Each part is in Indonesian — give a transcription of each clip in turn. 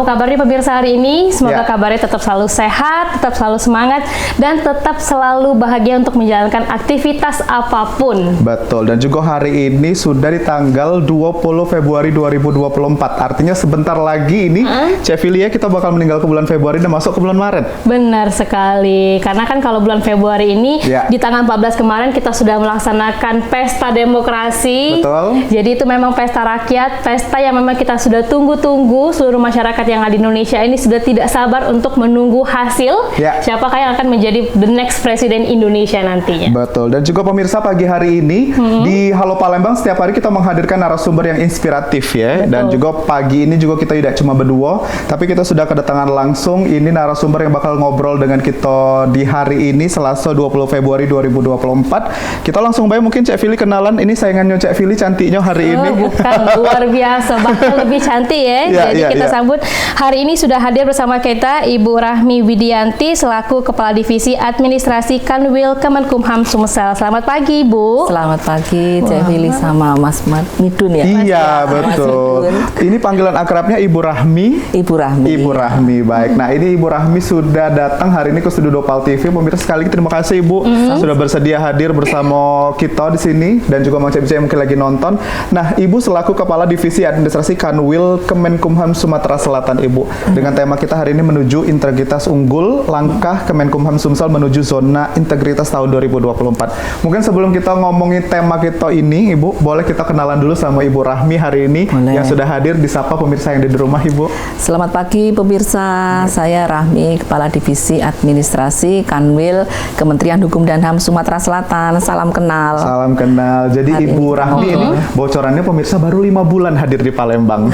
kabar nih pemirsa hari ini? Semoga kabarnya tetap selalu sehat, tetap selalu semangat, dan tetap selalu bahagia untuk menjalankan aktivitas apapun. Betul, dan juga hari ini sudah di tanggal 20 Februari 2024. Artinya sebentar lagi ini, Cek Filia, kita bakal meninggal ke bulan Februari dan masuk ke bulan Maret. Benar sekali, karena kan kalau bulan Februari ini, di tanggal 14 kemarin kita sudah melaksanakan pesta demokrasi. Betul. Jadi itu memang pesta rakyat, pesta yang memang kita sudah tunggu-tunggu. Seluruh masyarakat yang ada di Indonesia ini sudah tidak sabar untuk menunggu hasil siapakah yang akan menjadi the next presiden Indonesia nantinya. Betul, dan juga pemirsa pagi hari ini di Halo Palembang setiap hari kita menghadirkan narasumber yang inspiratif ya. Betul. Dan juga pagi ini juga kita tidak cuma berdua, tapi kita sudah kedatangan langsung ini narasumber yang bakal ngobrol dengan kita di hari ini Selasa 20 Februari 2024. Kita langsung baik mungkin Cek Fili kenalan, ini saingannya Cek Fili cantiknya hari ini. Bukan, luar biasa, bahkan lebih cantik ya. Jadi kita sambut hari ini sudah hadir bersama kita Ibu Rahmi Widianti selaku Kepala Divisi Administrasi Kanwil Kemenkumham Sumsel. Selamat pagi, Bu. Selamat pagi, Cek Fili sama Mas Midun ya. Iya, betul. Ini panggilan akrabnya Ibu Rahmi. Ibu Rahmi. Ibu Rahmi, baik. Nah, ini Ibu Rahmi sudah datang hari ini ke studio Dopal TV. Pemirsa sekali lagi terima kasih Ibu sudah bersedia hadir bersama kita di sini dan juga Mang Cek mungkin lagi nonton. Nah, Ibu selaku Kepala Divisi Administrasi Kanwil Kemenkumham Sumatera Selatan, Ibu. Dengan tema kita hari ini menuju integritas unggul, langkah Kemenkumham Sumsel menuju zona integritas tahun 2024. Mungkin sebelum kita ngomongin tema kita ini, Ibu, boleh kita kenalan dulu sama Ibu Rahmi hari ini yang sudah hadir, disapa pemirsa yang ada di rumah, Ibu. Selamat pagi pemirsa, saya Rahmi, Kepala Divisi Administrasi Kanwil Kementerian Hukum dan HAM Sumatera Selatan. Salam kenal. Salam kenal. Jadi hari Ibu Rahmi ini bocorannya pemirsa baru 5 bulan hadir di Palembang.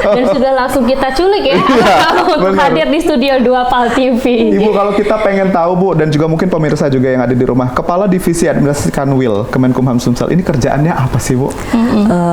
Dan sudah langsung kita culik ya, untuk hadir di studio 2 PAL TV. Ibu, kalau kita pengen tahu Bu, dan juga mungkin pemirsa juga yang ada di rumah, Kepala Divisi Administrasi Kanwil Kemenkumham Sumsel ini kerjaannya apa sih Bu?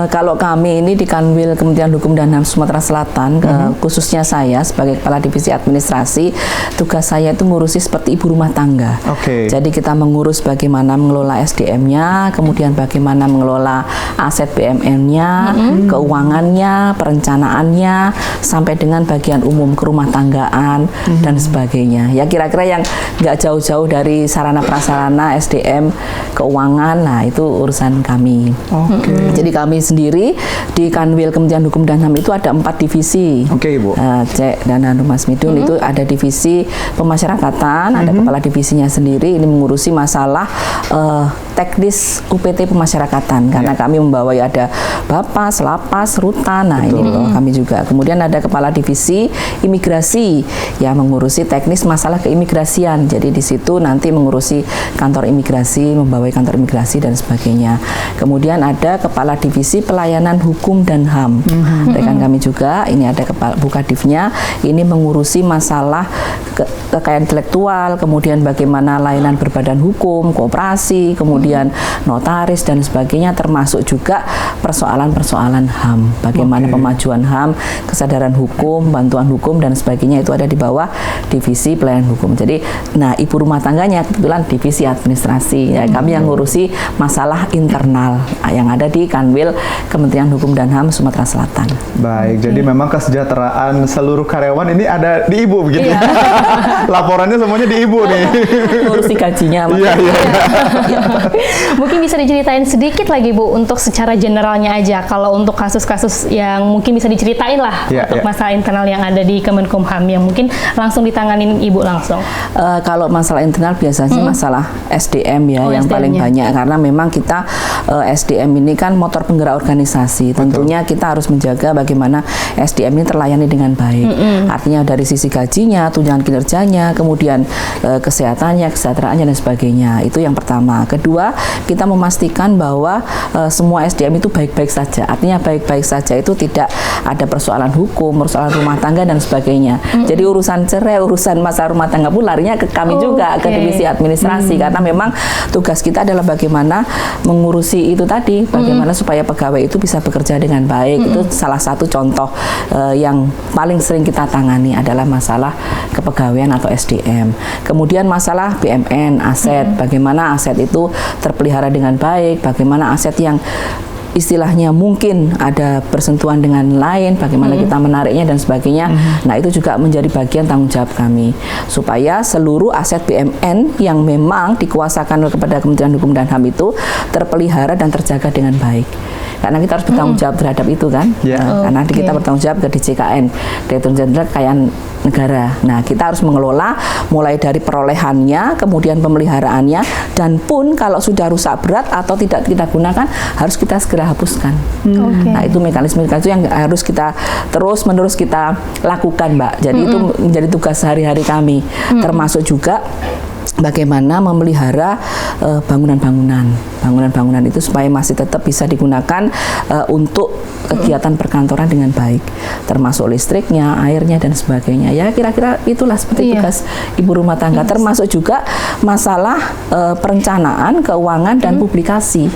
Kalau kami ini di Kanwil Kementerian Hukum dan HAM Sumatera Selatan, khususnya saya sebagai Kepala Divisi Administrasi, tugas saya itu ngurusi seperti ibu rumah tangga. Jadi kita mengurus bagaimana mengelola SDM-nya, kemudian bagaimana mengelola aset BMN-nya, keuangannya, perencanaannya, sampai dengan bagian umum kerumah tanggaan dan sebagainya. Ya kira-kira yang nggak jauh-jauh dari sarana prasarana SDM, keuangan, nah itu urusan kami. Jadi kami sendiri di Kanwil Kementerian Hukum dan HAM itu ada 4 divisi. Ibu. Cek dan Mas Midun itu ada divisi pemasyarakatan, ada kepala divisinya sendiri, ini mengurusi masalah teknis UPT pemasyarakatan, karena kami membawa ada Bapas, Lapas, Rutan, nah ini kami juga. Kemudian ada kepala divisi imigrasi yang mengurusi teknis masalah keimigrasian, jadi di situ nanti mengurusi kantor imigrasi, membawai kantor imigrasi dan sebagainya. Kemudian ada kepala divisi pelayanan hukum dan HAM, rekan kami juga, ini ada kepala Bukadivnya, ini mengurusi masalah kekayaan intelektual, kemudian bagaimana layanan berbadan hukum, koperasi, kemudian notaris dan sebagainya, termasuk juga persoalan-persoalan HAM, bagaimana pemajuan HAM, kesadaran hukum, bantuan hukum dan sebagainya, itu ada di bawah divisi pelayanan hukum. Jadi, nah ibu rumah tangganya kebetulan divisi administrasi, ya, kami yang ngurusi masalah internal yang ada di Kanwil Kementerian Hukum dan HAM Sumatera Selatan. Baik, jadi memang kesejahteraan seluruh karyawan ini ada di Ibu begitu. Laporannya semuanya di Ibu nih. Ngurusi gajinya. Mungkin bisa diceritain sedikit lagi Bu, untuk secara generalnya aja, kalau untuk kasus-kasus yang mungkin bisa diceritain lah untuk masalah internal yang ada di Kemenkumham yang mungkin langsung ditanganin Ibu langsung. Kalau masalah internal biasanya masalah SDM ya yang paling banyak, karena memang kita SDM ini kan motor penggerak organisasi. Tentunya kita harus menjaga bagaimana SDM ini terlayani dengan baik. Artinya dari sisi gajinya, tunjangan kinerjanya, kemudian kesehatannya, kesejahteraannya dan sebagainya. Itu yang pertama. Kedua, kita memastikan bahwa semua SDM itu baik-baik saja. Artinya baik-baik saja itu tidak ada persoalan hukum, persoalan rumah tangga dan sebagainya. Jadi urusan cerai, urusan masalah rumah tangga pun larinya ke kami juga, ke divisi administrasi, karena memang tugas kita adalah bagaimana mengurusi itu tadi, bagaimana supaya pegawai itu bisa bekerja dengan baik. Itu salah satu contoh yang paling sering kita tangani adalah masalah kepegawaian atau SDM. Kemudian masalah BMN, aset, bagaimana aset itu terpelihara dengan baik, bagaimana aset yang istilahnya mungkin ada bersentuhan dengan lain, bagaimana kita menariknya dan sebagainya. Nah, itu juga menjadi bagian tanggung jawab kami supaya seluruh aset BUMN yang memang dikuasakan kepada Kementerian Hukum dan HAM itu terpelihara dan terjaga dengan baik. Karena kita harus bertanggung jawab terhadap itu kan. Karena kita bertanggung jawab ke DJKN, Direktur Jenderal Kekayaan Negara. Nah, kita harus mengelola mulai dari perolehannya, kemudian pemeliharaannya, dan pun kalau sudah rusak berat atau tidak kita gunakan harus kita segera hapuskan. Nah, itu mekanisme itu yang harus kita terus-menerus kita lakukan, Mbak. Jadi itu menjadi tugas sehari-hari kami, termasuk juga bagaimana memelihara bangunan-bangunan itu supaya masih tetap bisa digunakan untuk kegiatan perkantoran dengan baik, termasuk listriknya, airnya dan sebagainya. Ya kira-kira itulah seperti tugas ibu rumah tangga, termasuk juga masalah perencanaan, keuangan dan publikasi.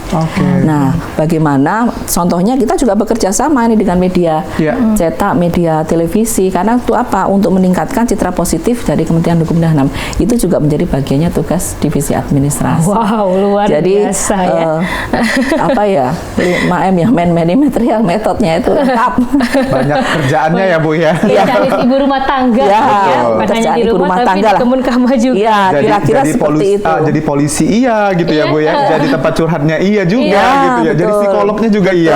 Nah, bagaimana contohnya kita juga bekerja sama ini dengan media cetak, media televisi, karena itu apa? Untuk meningkatkan citra positif dari Kementerian Hukum dan HAM. Itu juga menjadi bagiannya tugas divisi administrasi. Wow, luar biasa ya. Apa ya? 5M ya, material metodenya itu lengkap. Banyak kerjaannya ya Bu ya. Spesialis ibu rumah tangga ya, bukan hanya di rumah tapi di kebun kamah juga. Iya, kira-kira seperti itu. Jadi polisi iya gitu ya Bu ya. Jadi tempat curhatnya iya juga gitu ya. Jadi psikolognya juga iya.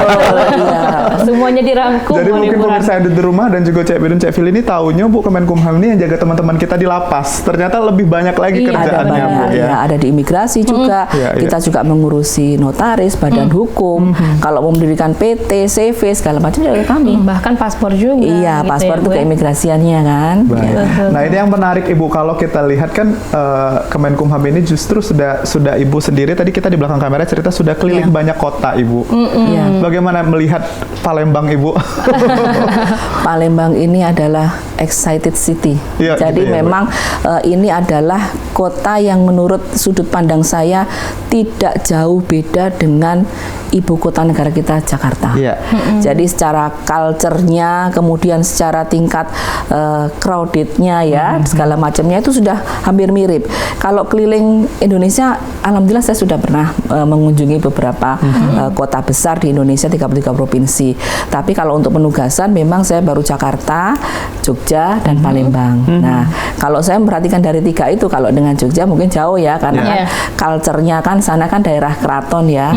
Semuanya dirangkum. Jadi mungkin pemirsa yang di rumah dan juga Cek Bidun, Cek Fili ini taunya Bu Kemenkumham ini yang jaga teman-teman kita di lapas. Ternyata lebih banyak lagi kerjaannya Bu ya. Ada di imigrasi juga. Kita juga mengurusi notaris, badan hukum. Kalau mau mendirikan PT, CV segala macam dari kami. Bahkan paspor juga. Iya, gitu paspor itu keimigrasiannya kan. Nah, ini yang menarik Ibu, kalau kita lihat kan Kemenkumham ini justru sudah Ibu sendiri tadi kita di belakang kamera cerita sudah keliling banyak kota Ibu. Bagaimana melihat Palembang Ibu? Palembang ini adalah excited city. Jadi gitu ya, memang ini adalah kota yang menurut sudut pandang saya tidak jauh beda dengan ibu kota negara kita Jakarta. Jadi secara culture-nya, kemudian secara tingkat crowded-nya ya, segala macamnya itu sudah hampir mirip. Kalau keliling Indonesia, alhamdulillah saya sudah pernah mengunjungi beberapa kota besar di Indonesia, 33 provinsi. Tapi kalau untuk penugasan memang saya baru Jakarta, Jogja dan Palembang. Nah, kalau saya memperhatikan dari tiga itu, kalau dengan Jogja mungkin jauh ya, karena kan culture-nya kan sana kan daerah keraton ya.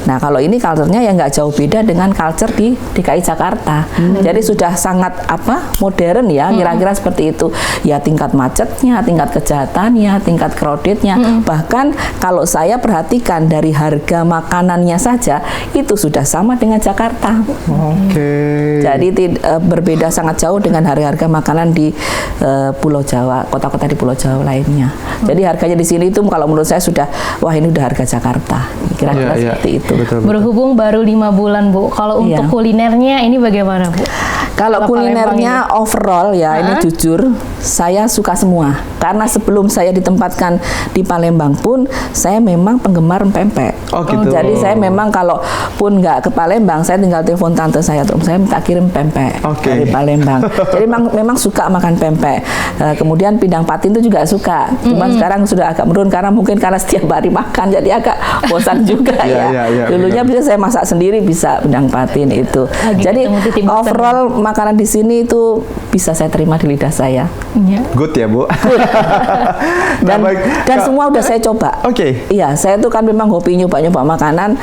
Nah, kalau ini culture-nya ya nggak jauh beda dengan culture di DKI Jakarta. Jadi sudah sangat modern ya, kira-kira seperti itu. Ya tingkat macetnya, tingkat kejahatannya, tingkat crowded-nya. Bahkan kalau saya perhatikan dari harga makanannya saja itu sudah sama dengan Jakarta. Jadi berbeda sangat jauh dengan harga-harga makanan di Pulau Jawa, kota-kota di Pulau Jawa lainnya. Jadi harganya di sini itu kalau menurut saya sudah, wah ini udah harga Jakarta. Kira-kira seperti itu. Berhubung baru 5 bulan Bu, kalau untuk kulinernya ini bagaimana Bu? Kalau kulinernya overall ya, ini jujur saya suka semua. Karena sebelum saya ditempatkan di Palembang pun saya memang penggemar pempek. Jadi saya memang kalau pun nggak ke Palembang, saya tinggal telepon tante saya tuh, saya minta kirim pempek dari Palembang. Jadi memang suka makan pempek. Kemudian pindang patin itu juga suka. Cuman sekarang sudah agak menurun karena mungkin karena setiap hari makan jadi agak bosan juga ya. Dulunya bisa saya masak sendiri, bisa pindang patin itu. Jadi overall makanan di sini itu bisa saya terima di lidah saya. Good ya Bu. Dan semua udah saya coba. Iya, saya tuh kan memang hobi nyoba-nyoba makanan.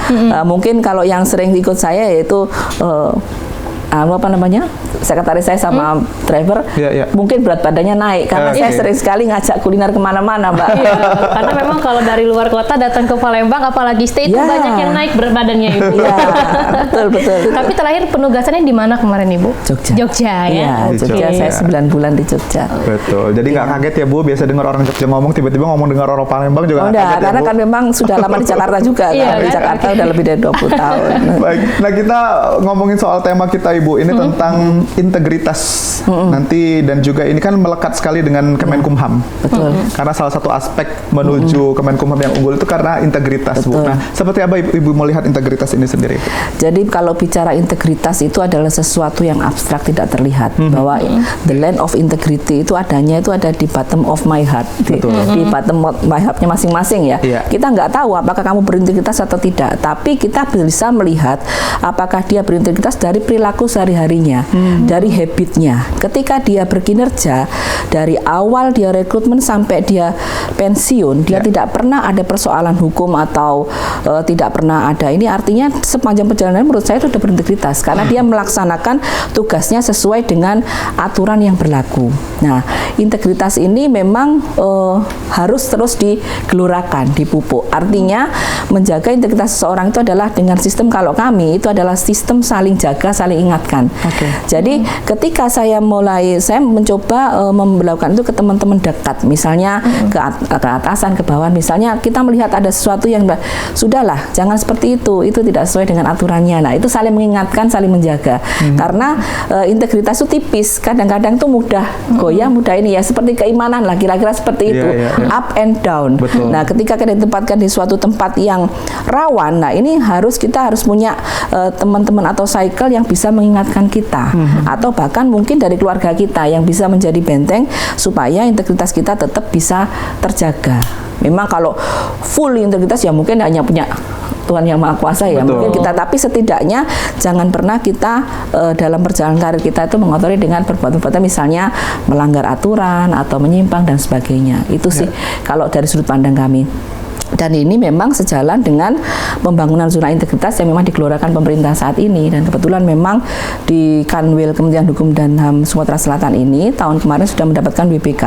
Mungkin kalau yang sering ikut saya yaitu apa namanya, sekretaris saya sama driver, mungkin berat badannya naik karena saya sering sekali ngajak kuliner kemana-mana, Mbak. Karena memang kalau dari luar kota datang ke Palembang, apalagi stay itu banyak yang naik berat badannya Ibu. Betul. Tapi terakhir penugasannya di mana kemarin Ibu? Jogja ya. Jogja. Saya 9 bulan di Jogja. Betul. Jadi nggak kaget ya Bu, biasa dengar orang Jogja ngomong, tiba-tiba ngomong dengar orang Palembang juga nggak kaget ya, karena kan memang sudah lama di Jakarta juga. Di Jakarta udah lebih dari 20 tahun. Baik. Nah, kita ngomongin soal tema kita Ibu, ini tentang integritas nanti, dan juga ini kan melekat sekali dengan Kemenkumham. Betul. Karena salah satu aspek menuju Kemenkumham yang unggul itu karena integritas, Bu. Nah, seperti apa Ibu melihat integritas ini sendiri? Jadi kalau bicara integritas itu adalah sesuatu yang abstrak, tidak terlihat. Bahwa the land of integrity itu adanya itu ada di bottom of my heart, di bottom of my heart-nya masing-masing ya. Kita nggak tahu apakah kamu berintegritas atau tidak, tapi kita bisa melihat apakah dia berintegritas dari perilaku sehari-harinya, dari habitnya. Ketika dia berkinerja dari awal dia rekrutmen sampai dia pensiun, dia tidak pernah ada persoalan hukum atau tidak pernah ada. Ini artinya sepanjang perjalanan menurut saya itu sudah berintegritas karena dia melaksanakan tugasnya sesuai dengan aturan yang berlaku. Nah, integritas ini memang harus terus digelorakan, dipupuk. Artinya menjaga integritas seseorang itu adalah dengan sistem, kalau kami itu adalah sistem saling jaga, saling ingatkan. Jadi ketika saya mencoba melakukan itu ke teman-teman dekat, misalnya ke atasan, ke bawahan, misalnya kita melihat ada sesuatu yang sudahlah, jangan seperti itu tidak sesuai dengan aturannya. Nah, itu saling mengingatkan, saling menjaga. Karena integritas itu tipis, kadang-kadang tuh mudah goyah, mudah ini ya, seperti keimanan lah, kira-kira seperti itu, up and down. Nah, ketika kita ditempatkan di suatu tempat yang rawan, nah ini kita harus punya teman-teman atau cycle yang bisa mengingatkan kita, atau bahkan mungkin dari keluarga kita yang bisa menjadi benteng supaya integritas kita tetap bisa terjaga. Memang kalau full integritas ya mungkin hanya punya Tuhan yang Maha Kuasa ya. Mungkin kita, tapi setidaknya jangan pernah kita dalam perjalanan karir kita itu mengotori dengan perbuatan-perbuatan misalnya melanggar aturan atau menyimpang dan sebagainya. Itu sih kalau dari sudut pandang kami. Dan ini memang sejalan dengan pembangunan zona integritas yang memang digelorakan pemerintah saat ini. Dan kebetulan memang di Kanwil Kementerian Hukum dan HAM Sumatera Selatan ini tahun kemarin sudah mendapatkan WBK,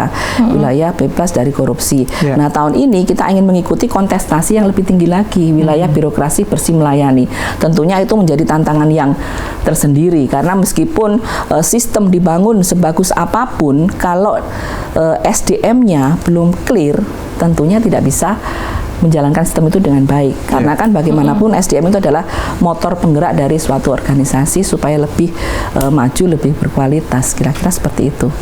wilayah bebas dari korupsi. Nah, tahun ini kita ingin mengikuti kontestasi yang lebih tinggi lagi, wilayah birokrasi bersih melayani. Tentunya itu menjadi tantangan yang tersendiri karena meskipun sistem dibangun sebagus apapun, kalau SDM-nya belum clear, tentunya tidak bisa menjalankan sistem itu dengan baik. Karena kan bagaimanapun SDM itu adalah motor penggerak dari suatu organisasi supaya lebih maju, lebih berkualitas. Kira-kira seperti itu.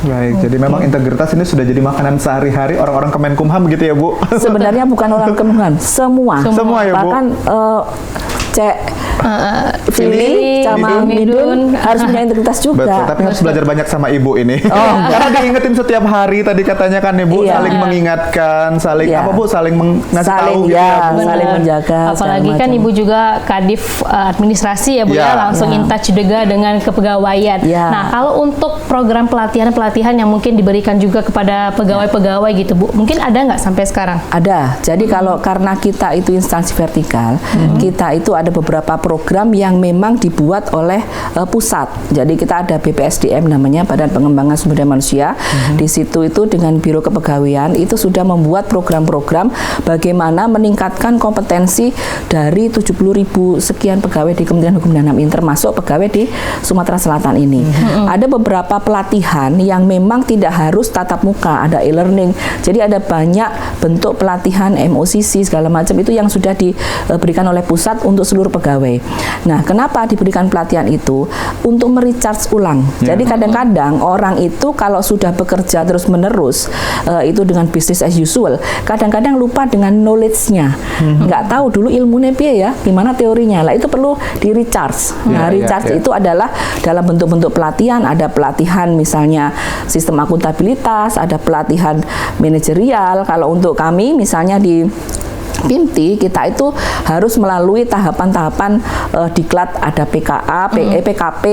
Baik, jadi memang integritas ini sudah jadi makanan sehari-hari orang-orang Kemenkumham gitu ya, Bu? Sebenarnya bukan orang Kemenkumham, semua ya, Bu? Bahkan Fili, sama Midun harus punya integritas juga. Betul, tapi harus belajar banyak sama Ibu ini. Karena diingetin setiap hari tadi katanya kan Ibu, saling mengingatkan, saling saling ngasih tahu gitu ya, saling menjaga. Apalagi kan Ibu juga Kadif administrasi ya Bu ya, langsung in touch juga dengan kepegawaian. Nah, kalau untuk program pelatihan yang mungkin diberikan juga kepada pegawai-pegawai gitu Bu, mungkin ada nggak sampai sekarang? Ada. Jadi kalau karena kita itu instansi vertikal, kita itu ada beberapa program yang memang dibuat oleh pusat. Jadi kita ada BPSDM namanya, Badan Pengembangan Sumber Daya Manusia. Di situ itu dengan Biro Kepegawaian itu sudah membuat program-program bagaimana meningkatkan kompetensi dari 70.000 sekian pegawai di Kementerian Hukum dan HAM ini, termasuk pegawai di Sumatera Selatan ini. Ada beberapa pelatihan yang memang tidak harus tatap muka, ada e-learning. Jadi ada banyak bentuk pelatihan MOCC segala macam itu yang sudah diberikan oleh pusat untuk seluruh pegawai. Nah, kenapa diberikan pelatihan itu? Untuk merecharge ulang. Jadi kadang-kadang orang itu kalau sudah bekerja terus-menerus itu dengan business as usual, kadang-kadang lupa dengan knowledge-nya. Nggak tahu dulu ilmunya piye ya, gimana teorinya. Lah itu perlu di-recharge. Nah, recharge itu adalah dalam bentuk-bentuk pelatihan, ada pelatihan misalnya sistem akuntabilitas, ada pelatihan manajerial. Kalau untuk kami misalnya di PIMTI kita itu harus melalui tahapan-tahapan diklat, ada PKA, PKP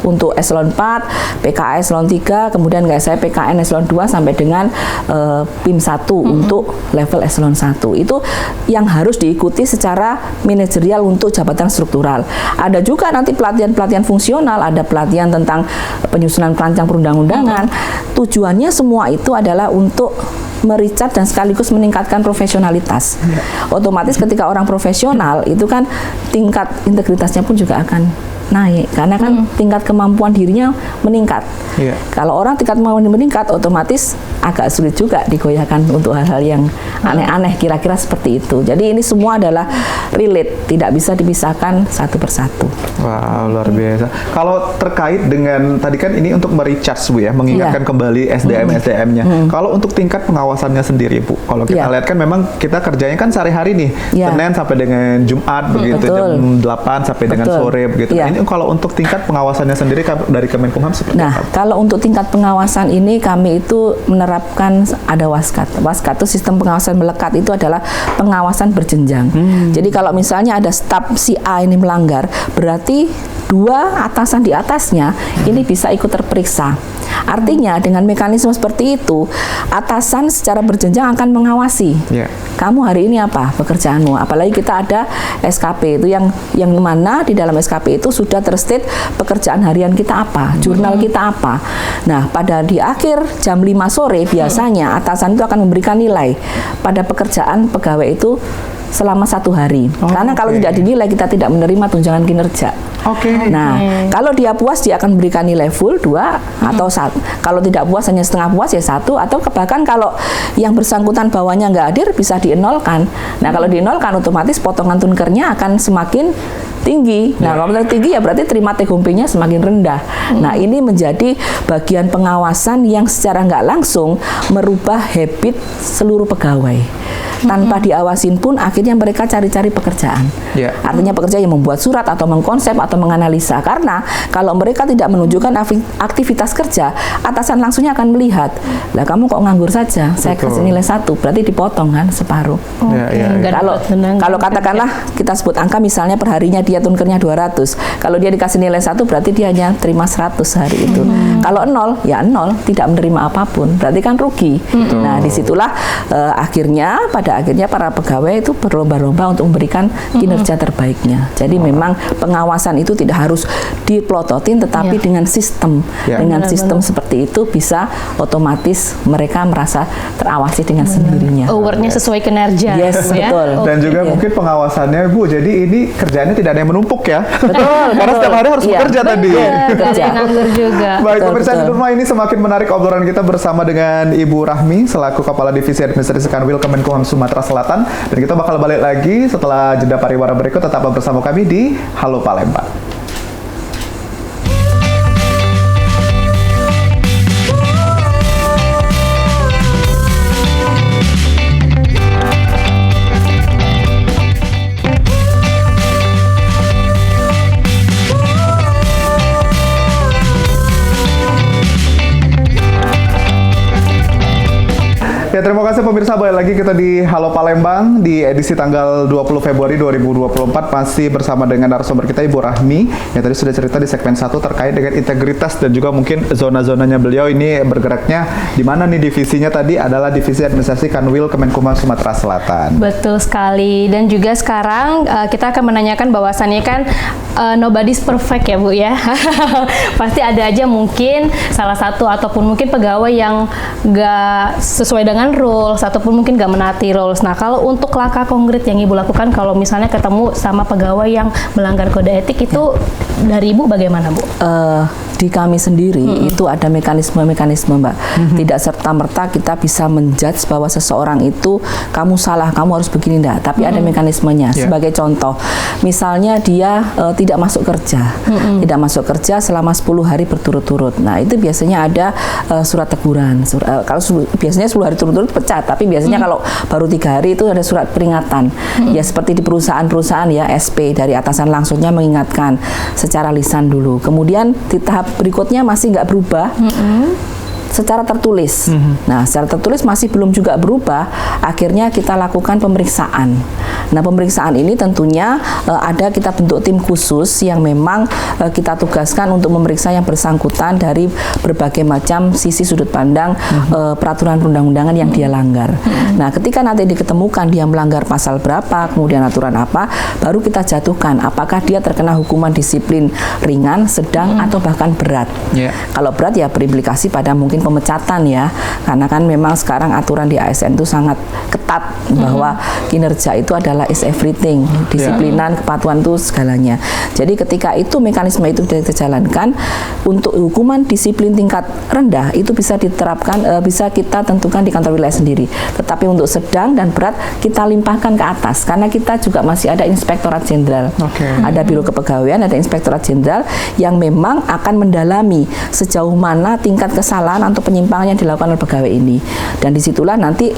untuk eselon 4, PKA eselon 3, kemudian PKN eselon 2 sampai dengan PIM 1 untuk level eselon 1. Itu yang harus diikuti secara manajerial untuk jabatan struktural. Ada juga nanti pelatihan-pelatihan fungsional, ada pelatihan tentang penyusunan perancang perundang-undangan. Tujuannya semua itu adalah untuk mericat dan sekaligus meningkatkan profesionalitas. Otomatis ketika orang profesional itu kan tingkat integritasnya pun juga akan naik karena kan tingkat kemampuan dirinya meningkat. Iya. Kalau orang tingkat kemampuan meningkat, otomatis agak sulit juga digoyahkan untuk hal-hal yang aneh-aneh, kira-kira seperti itu. Jadi ini semua adalah relate, tidak bisa dipisahkan satu persatu. Wow, luar biasa. Kalau terkait dengan tadi kan ini untuk merecharge Bu ya, mengingatkan kembali SDM-SDM-nya. Kalau untuk tingkat pengawasannya sendiri Bu, kalau kita lihat kan memang kita kerjanya kan sehari-hari nih, Senin sampai dengan Jumat begitu, jam 8 sampai dengan sore begitu. Nah, ini kalau untuk tingkat pengawasannya sendiri dari Kemenkumham seperti apa? Kalau untuk tingkat pengawasan ini kami itu menerapkan ada waskat. Waskat itu sistem pengawasan melekat, itu adalah pengawasan berjenjang. Jadi kalau misalnya ada staf si A ini melanggar, berarti 2 atasan di atasnya ini bisa ikut terperiksa. Artinya dengan mekanisme seperti itu, atasan secara berjenjang akan mengawasi. Kamu hari ini apa pekerjaanmu? Apalagi kita ada SKP itu yang mana di dalam SKP itu sudah terstate pekerjaan harian kita apa, jurnal kita apa. Nah, pada di akhir jam 5 sore biasanya atasan itu akan memberikan nilai pada pekerjaan pegawai itu selama 1 hari. Karena kalau tidak dinilai, kita tidak menerima tunjangan kinerja. Nah, kalau dia puas, dia akan berikan nilai full 2 atau 1. Kalau tidak puas, hanya setengah puas ya 1, atau bahkan kalau yang bersangkutan bawahnya nggak hadir, bisa dienolkan. Nah, kalau dienolkan, otomatis potongan tunkernya akan semakin tinggi. Nah, kalau tinggi ya berarti terima take home pay-nya semakin rendah. Nah, ini menjadi bagian pengawasan yang secara nggak langsung merubah habit seluruh pegawai. Tanpa diawasin pun akhirnya mereka cari-cari pekerjaan. Artinya pekerja yang membuat surat atau mengkonsep atau menganalisa. Karena kalau mereka tidak menunjukkan aktivitas kerja, atasan langsungnya akan melihat, lah kamu kok nganggur saja, saya kasih nilai 1, berarti dipotong kan separuh. Kalau katakanlah kita sebut angka misalnya perharinya dia tunkernya 200, kalau dia dikasih nilai 1 berarti dia hanya terima 100 hari itu. Kalau 0, ya 0, tidak menerima apapun, berarti kan rugi. Nah, disitulah akhirnya para pegawai itu berlomba-lomba untuk memberikan kinerja terbaiknya. Jadi memang pengawasan itu tidak harus diplototin, tetapi dengan sistem, seperti itu bisa otomatis mereka merasa terawasi dengan sendirinya. Awardnya sesuai kinerja. Yes, betul. Dan juga mungkin pengawasannya Bu, jadi ini kerjanya tidak ada yang menumpuk ya. Betul. Karena setiap hari harus bekerja tadi. Kerja nganggur juga. Baik, pemirsa di rumah, ini semakin menarik obrolan kita bersama dengan Ibu Rahmi selaku Kepala Divisi Administrasi Kanwil Kemenkumham Sumatera Selatan, dan kita bakal balik lagi setelah jeda pariwara berikut. Tetap bersama kami di Halo Palembang. Ya, terima kasih pemirsa, balik lagi kita di Halo Palembang di edisi tanggal 20 Februari 2024 masih bersama dengan narasumber kita Ibu Rahmi yang tadi sudah cerita di segmen 1 terkait dengan integritas dan juga mungkin zona-zonanya beliau ini bergeraknya di mana nih. Divisinya tadi adalah Divisi Administrasi Kanwil Kemenkumham Sumatera Selatan. Betul sekali. Dan juga sekarang kita akan menanyakan bahwasannya kan nobody's perfect ya Bu ya. Pasti ada aja mungkin salah satu ataupun mungkin pegawai yang nggak sesuai dengan rules ataupun mungkin nggak menaati rules. Nah, kalau untuk langkah konkret yang Ibu lakukan kalau misalnya ketemu sama pegawai yang melanggar kode etik itu dari Ibu bagaimana Bu? Di kami sendiri itu ada mekanisme-mekanisme Mbak. Tidak serta-merta kita bisa menjudge bahwa seseorang itu kamu salah, kamu harus begini enggak. Tapi ada mekanismenya. Sebagai contoh, misalnya dia tidak masuk kerja. Tidak masuk kerja selama 10 hari berturut-turut. Nah, itu biasanya ada surat teguran. Kalau biasanya 10 hari turut-turut pecat, tapi biasanya kalau baru 3 hari itu ada surat peringatan. Ya seperti di perusahaan-perusahaan ya, SP dari atasan langsungnya mengingatkan secara lisan dulu. Kemudian di tahap berikutnya masih nggak berubah, secara tertulis. Nah, secara tertulis masih belum juga berubah, akhirnya kita lakukan pemeriksaan. Nah, pemeriksaan ini tentunya ada kita bentuk tim khusus yang memang kita tugaskan untuk memeriksa yang bersangkutan dari berbagai macam sisi sudut pandang peraturan perundang-undangan yang dia langgar. Nah, ketika nanti diketemukan dia melanggar pasal berapa, kemudian aturan apa, baru kita jatuhkan apakah dia terkena hukuman disiplin ringan, sedang, atau bahkan berat. Kalau berat ya berimplikasi pada mungkin pemecatan ya, karena kan memang sekarang aturan di ASN itu sangat ketat bahwa kinerja itu adalah adalah is everything, disiplinan, kepatuhan itu segalanya. Jadi ketika itu mekanisme itu kita jalankan, untuk hukuman disiplin tingkat rendah itu bisa diterapkan, bisa kita tentukan di kantor wilayah sendiri. Tetapi untuk sedang dan berat kita limpahkan ke atas, karena kita juga masih ada Inspektorat Jenderal, ada Biro Kepegawaian, ada Inspektorat Jenderal yang memang akan mendalami sejauh mana tingkat kesalahan atau penyimpangan yang dilakukan oleh pegawai ini. Dan disitulah nanti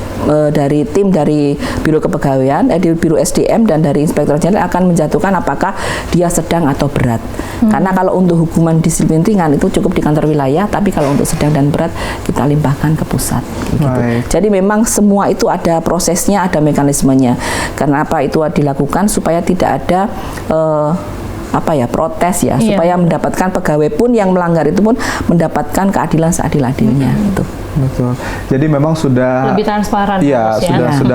dari tim dari Biro Kepegawaian, di Biro SDM dan dari Inspektorat Jenderal akan menjatuhkan apakah dia sedang atau berat. Karena kalau untuk hukuman disiplin ringan itu cukup di kantor wilayah, tapi kalau untuk sedang dan berat kita limpahkan ke pusat. Gitu. Jadi memang semua itu ada prosesnya, ada mekanismenya. Karena apa itu dilakukan supaya tidak ada protes ya, supaya mendapatkan pegawai pun yang melanggar itu pun mendapatkan keadilan seadil-adilnya. Gitu. Betul. Jadi memang sudah lebih transparan. Iya,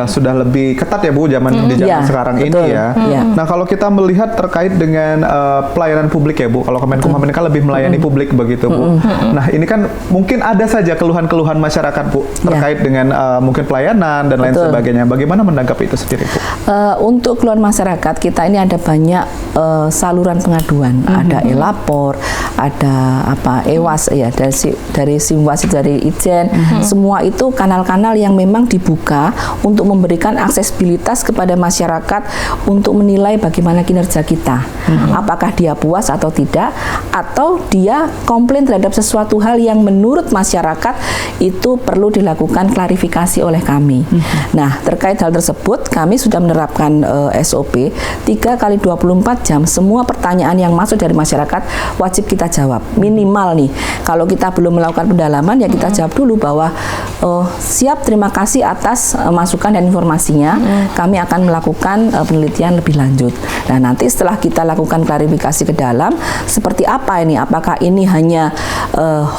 sudah lebih ketat ya Bu, di zaman sekarang ini ya. Nah, kalau kita melihat terkait dengan pelayanan publik ya Bu, kalau Kemenkumham ini kan lebih melayani publik begitu Bu. Nah, ini kan mungkin ada saja keluhan-keluhan masyarakat Bu terkait dengan mungkin pelayanan dan lain sebagainya. Bagaimana menanggapi itu sendiri Bu? Untuk keluhan masyarakat kita ini ada banyak saluran pengaduan, ada e-lapor, ada EWAS ya, dari Simwas, dari Ijen. Semua itu kanal-kanal yang memang dibuka untuk memberikan aksesibilitas kepada masyarakat untuk menilai bagaimana kinerja kita. Apakah dia puas atau tidak, atau dia komplain terhadap sesuatu hal yang menurut masyarakat itu perlu dilakukan klarifikasi oleh kami. Nah, terkait hal tersebut kami sudah menerapkan SOP 3x24 jam. Semua pertanyaan yang masuk dari masyarakat wajib kita jawab. Minimal nih, kalau kita belum melakukan pendalaman ya kita jawab dulu bahwa siap, terima kasih atas masukan dan informasinya. Kami akan melakukan penelitian lebih lanjut. Nah, nanti setelah kita lakukan klarifikasi ke dalam, seperti apa ini? Apakah ini hanya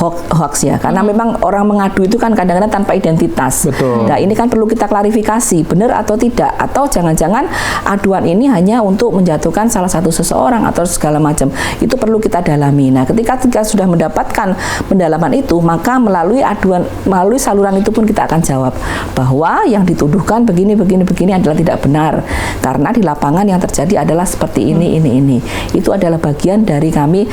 hoax ya? Karena memang orang mengadu itu kan kadang-kadang tanpa identitas. Betul. Nah, ini kan perlu kita klarifikasi, benar atau tidak? Atau jangan-jangan aduan ini hanya untuk menjatuhkan salah satu seseorang atau segala macam. Itu perlu kita dalami. Nah, ketika kita sudah mendapatkan pendalaman itu, maka melalui saluran itu pun kita akan jawab bahwa yang dituduhkan begini adalah tidak benar, karena di lapangan yang terjadi adalah seperti ini. Itu adalah bagian dari kami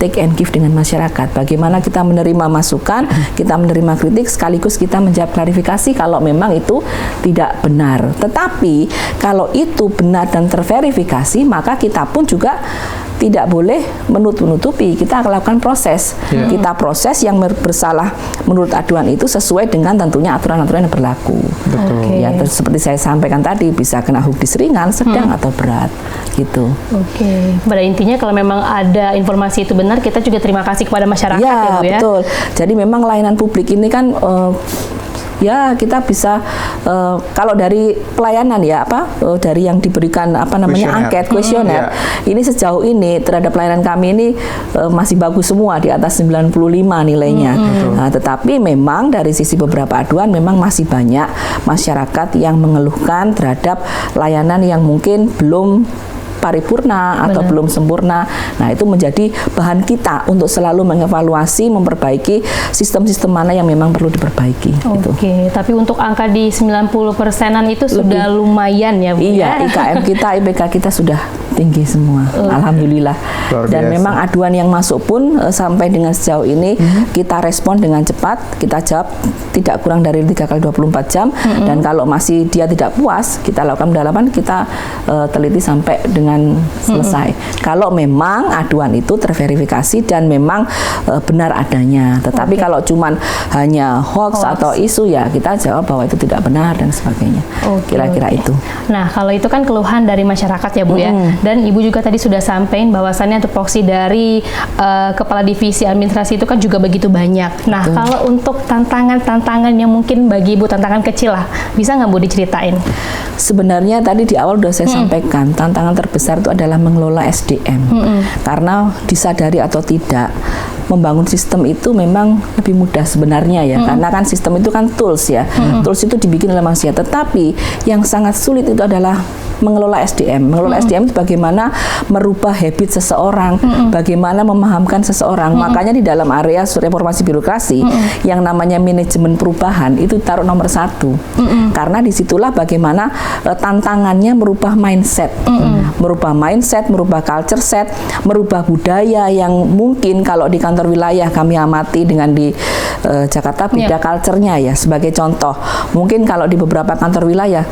take and give dengan masyarakat. Bagaimana kita menerima masukan, kita menerima kritik, sekaligus kita menjawab klarifikasi kalau memang itu tidak benar. Tetapi kalau itu benar dan terverifikasi, maka kita pun juga tidak boleh menutupi, kita akan lakukan proses. Kita proses yang bersalah menurut aduan itu sesuai dengan tentunya aturan-aturan yang berlaku. Ya, seperti saya sampaikan tadi, bisa kena hukdis ringan, sedang atau berat, gitu. Pada intinya kalau memang ada informasi itu benar, kita juga terima kasih kepada masyarakat ya Bu ya. Betul. Jadi memang layanan publik ini kan ya kita bisa kalau dari pelayanan ya dari yang diberikan angket kuesioner ini sejauh ini terhadap pelayanan kami ini masih bagus semua, di atas 95 nilainya. Nah, tetapi memang dari sisi beberapa aduan memang masih banyak masyarakat yang mengeluhkan terhadap layanan yang mungkin belum paripurna atau belum sempurna. Nah, itu menjadi bahan kita untuk selalu mengevaluasi, memperbaiki sistem-sistem mana yang memang perlu diperbaiki. Tapi untuk angka di 90%-an itu sudah lumayan ya Bu. Iya, IKM kita, IPK kita sudah tinggi semua. Alhamdulillah. Dan memang aduan yang masuk pun sampai dengan sejauh ini kita respon dengan cepat, kita jawab tidak kurang dari 3x24 jam. Dan kalau masih dia tidak puas, kita lakukan pendalaman, kita teliti sampai dengan selesai. Kalau memang aduan itu terverifikasi dan memang benar adanya. Tetapi kalau cuman hanya hoax atau isu, ya kita jawab bahwa itu tidak benar dan sebagainya. Kira-kira itu. Nah, kalau itu kan keluhan dari masyarakat ya Bu ya. Dan Ibu juga tadi sudah sampaikan bahwasannya tupoksi dari Kepala Divisi Administrasi itu kan juga begitu banyak. Nah, kalau untuk tantangan-tantangan yang mungkin bagi Ibu tantangan kecil lah, bisa nggak Bu diceritain? Sebenarnya tadi di awal sudah saya sampaikan, tantangan terbesar itu adalah mengelola SDM. Karena disadari atau tidak, membangun sistem itu memang lebih mudah sebenarnya ya. Karena kan sistem itu kan tools ya. Tools itu dibikin oleh manusia. Tetapi yang sangat sulit itu adalah mengelola SDM. Mengelola SDM itu bagaimana merubah habit seseorang, bagaimana memahamkan seseorang. Makanya di dalam area reformasi birokrasi yang namanya manajemen perubahan itu taruh nomor 1. Karena disitulah bagaimana tantangannya merubah mindset, merubah culture set, merubah budaya yang mungkin kalau di kantor wilayah kami amati dengan di Jakarta beda culture-nya ya. Sebagai contoh, mungkin kalau di beberapa kantor wilayah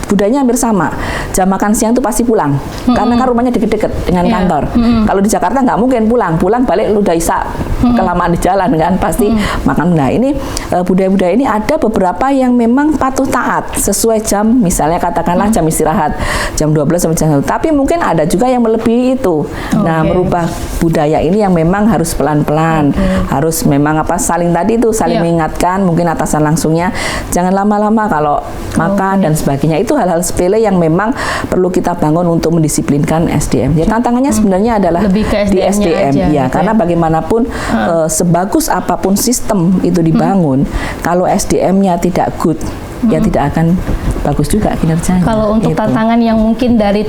budayanya hampir sama. Jam makan siang itu pasti pulang, karena kan rumahnya deket-deket dengan kantor. Kalau di Jakarta nggak mungkin pulang balik lu udah isak, kelamaan di jalan kan, pasti makan. Nah ini budaya-budaya ini ada beberapa yang memang patuh taat sesuai jam, misalnya katakanlah jam istirahat jam 12 sampai jam 1. Tapi mungkin ada juga yang melebihi itu. Nah merubah budaya ini yang memang harus pelan-pelan, harus memang saling tadi itu saling mengingatkan, mungkin atasan langsungnya jangan lama-lama kalau makan dan sebagainya. Itu hal-hal sepele yang memang perlu kita bangun untuk mendisiplinkan SDM. Ya, tantangannya sebenarnya adalah lebih ke di SDM aja, ya, gitu karena bagaimanapun sebagus apapun sistem itu dibangun, kalau SDM-nya tidak good, ya tidak akan bagus juga kinerjanya. Kalau untuk tantangan yang mungkin dari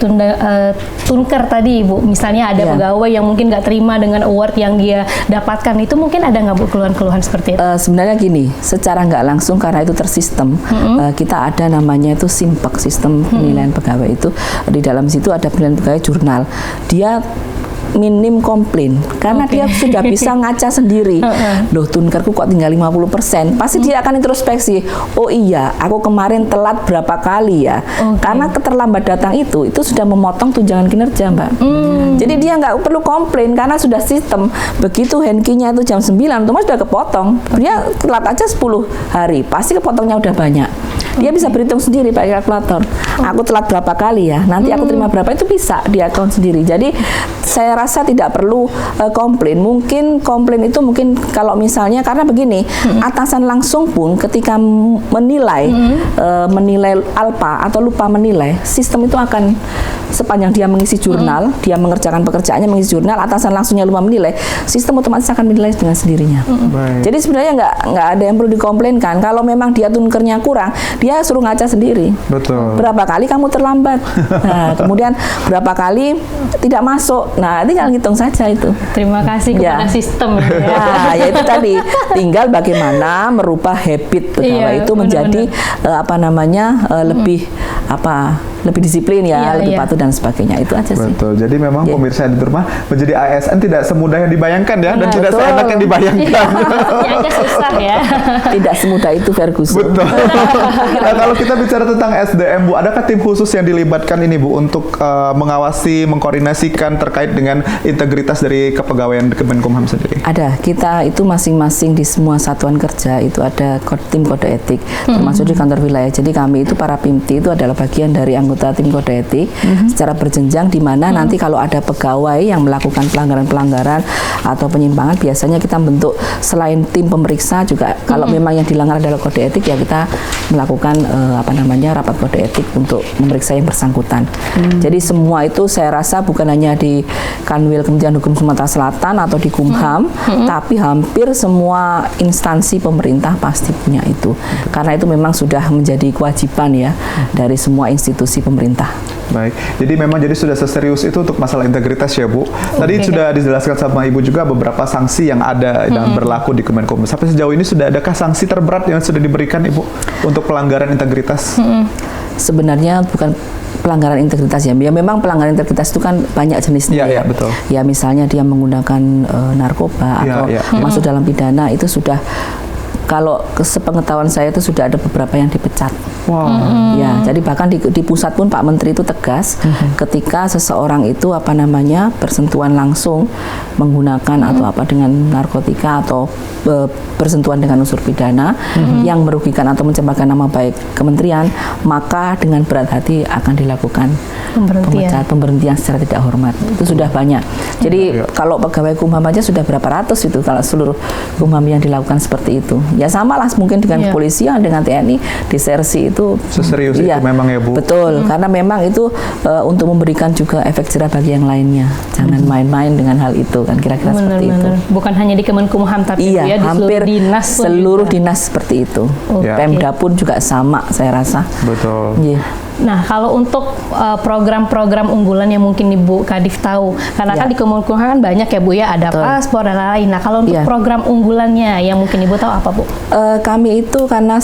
Tunker tadi Ibu, misalnya ada pegawai yang mungkin nggak terima dengan award yang dia dapatkan, itu mungkin ada nggak Bu keluhan-keluhan seperti itu? Sebenarnya gini, secara nggak langsung karena itu tersistem, kita ada namanya itu SIMPEK, sistem penilaian pegawai itu. Di dalam situ ada penilaian pegawai jurnal. Dia minim komplain karena dia sudah bisa ngaca sendiri. Loh, Tunkerku kok tinggal 50%. Pasti dia akan introspeksi. Oh iya, aku kemarin telat berapa kali ya. Karena keterlambat datang itu sudah memotong tunjangan kinerja, Mbak. Jadi dia nggak perlu komplain karena sudah sistem. Begitu handkinya itu jam 9, otomatis sudah kepotong. Dia telat aja 10 hari, pasti kepotongnya udah banyak. Dia bisa berhitung sendiri pakai kalkulator. Aku telat berapa kali ya, nanti aku terima berapa, itu bisa di account sendiri. Jadi saya rasa tidak perlu komplain. Mungkin komplain itu mungkin kalau misalnya karena begini, atasan langsung pun ketika menilai menilai alpa atau lupa menilai, sistem itu akan sepanjang dia mengisi jurnal, dia mengerjakan pekerjaannya mengisi jurnal, atasan langsungnya lupa menilai, sistem otomatis akan menilai dengan sendirinya. Jadi sebenarnya nggak ada yang perlu dikomplainkan. Kalau memang dia tunkernya kurang, dia suruh ngaca sendiri. Betul. Berapa kali kamu terlambat? Nah, kemudian berapa kali tidak masuk? Nah, tinggal hitung saja itu. Terima kasih kepada sistem. Ya itu tadi. Tinggal bagaimana merubah habit pegawai itu menjadi lebih disiplin lebih patuh dan sebagainya. Itu aja sih. Betul. Jadi memang pemirsa di rumah menjadi ASN tidak semudah yang dibayangkan ya, dan tidak seenak yang dibayangkan. Yang susah ya. Tidak semudah itu, Ferguson. Betul. Nah, kalau kita bicara tentang SDM, Bu, adakah tim khusus yang dilibatkan ini, Bu, untuk mengawasi, mengkoordinasikan terkait dengan integritas dari kepegawaian Kemenkumham sendiri? Ada. Kita itu masing-masing di semua satuan kerja itu ada tim kode etik, termasuk di kantor wilayah. Jadi kami itu para PIMTI itu adalah bagian dari anggota tim kode etik secara berjenjang, di mana nanti kalau ada pegawai yang melakukan pelanggaran-pelanggaran atau penyimpangan, biasanya kita bentuk selain tim pemeriksa juga kalau memang yang dilanggar adalah kode etik, ya kita melakukan rapat kode etik untuk memeriksa yang bersangkutan. Jadi semua itu saya rasa bukan hanya di Kanwil Kementerian Hukum Sumatera Selatan atau di Kumham, tapi hampir semua instansi pemerintah pasti punya itu. Karena itu memang sudah menjadi kewajiban ya dari semua institusi pemerintah. Baik, jadi memang sudah seserius itu untuk masalah integritas ya, Bu. Tadi sudah dijelaskan sama Ibu juga beberapa sanksi yang ada dan berlaku di Kemenkumham. Sampai sejauh ini sudah adakah sanksi terberat yang sudah diberikan, Ibu, untuk pelanggaran integritas? Sebenarnya bukan pelanggaran integritas ya. Ya memang pelanggaran integritas itu kan banyak jenisnya. Iya, betul. Ya misalnya dia menggunakan narkoba atau masuk dalam pidana, itu sudah, kalau sepengetahuan saya itu sudah ada beberapa yang dipecat. Ya, jadi bahkan di pusat pun Pak Menteri itu tegas ketika seseorang itu bersentuhan langsung menggunakan atau dengan narkotika atau bersentuhan dengan unsur pidana yang merugikan atau mencemarkan nama baik kementerian, maka dengan berat hati akan dilakukan pemberhentian secara tidak hormat. Itu sudah banyak. Jadi kalau pegawai Kumham aja sudah berapa ratus itu kalau seluruh Kumham yang dilakukan seperti itu. Ya sama lah mungkin dengan kepolisian, dengan TNI, disersi itu seserius itu memang ya, Bu. Betul, karena memang itu untuk memberikan juga efek jerah bagi yang lainnya. Jangan main-main dengan hal itu kan, kira-kira seperti itu. Bukan hanya di Kemenkumham tapi di hampir seluruh dinas seperti itu. Pemda pun juga sama, saya rasa. Betul. Nah, kalau untuk program-program unggulan yang mungkin Ibu Kadif tahu, karena kan di Kemenkumham kan banyak ya Bu ya, ada paspor dan lain-lain. Nah, kalau untuk program unggulannya yang mungkin Ibu tahu apa Bu? Kami itu karena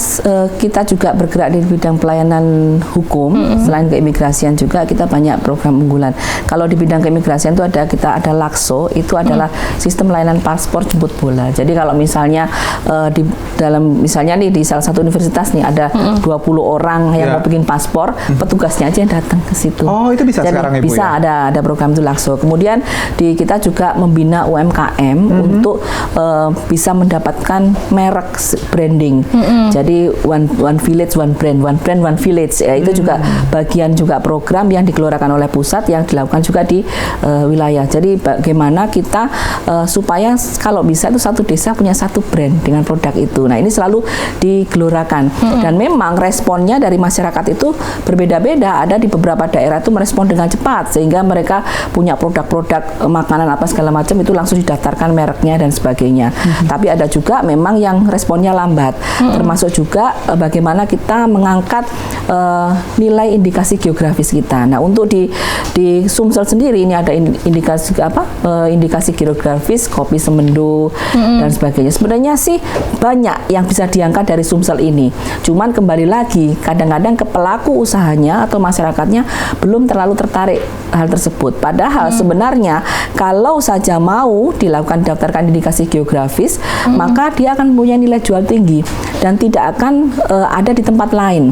kita juga bergerak di bidang pelayanan hukum, selain keimigrasian juga kita banyak program unggulan. Kalau di bidang keimigrasian itu kita ada LAKSO, itu adalah sistem layanan paspor jemput bola. Jadi kalau misalnya di dalam misalnya nih di salah satu universitas nih ada 20 orang yang mau bikin paspor, petugasnya aja yang datang ke situ. Oh, itu bisa. Jadi, sekarang Ibu bisa ada program itu LAKSO. Kemudian kita juga membina UMKM untuk bisa mendapatkan merek branding. Jadi one village one brand one village ya, itu juga bagian juga program yang dikeluarkan oleh pusat yang dilakukan juga di wilayah. Jadi bagaimana kita supaya kalau bisa itu satu desa punya satu brand dengan produk itu. Nah, ini selalu digelurakan dan memang responnya dari masyarakat itu berbeda-beda. Ada di beberapa daerah itu merespon dengan cepat sehingga mereka punya produk-produk makanan apa segala macam itu langsung didaftarkan mereknya dan sebagainya. Tapi ada juga memang yang responnya lambat. Termasuk juga bagaimana kita mengangkat nilai indikasi geografis kita. Nah, untuk di Sumsel sendiri ini ada indikasi indikasi geografis kopi Semendo dan sebagainya. Sebenarnya sih banyak yang bisa diangkat dari Sumsel ini. Cuman kembali lagi kadang-kadang ke pelaku usahanya atau masyarakatnya belum terlalu tertarik hal tersebut. Padahal sebenarnya kalau saja mau dilakukan daftarkan indikasi geografis, maka dia akan punya nilai jual tinggi dan tidak akan ada di tempat lain.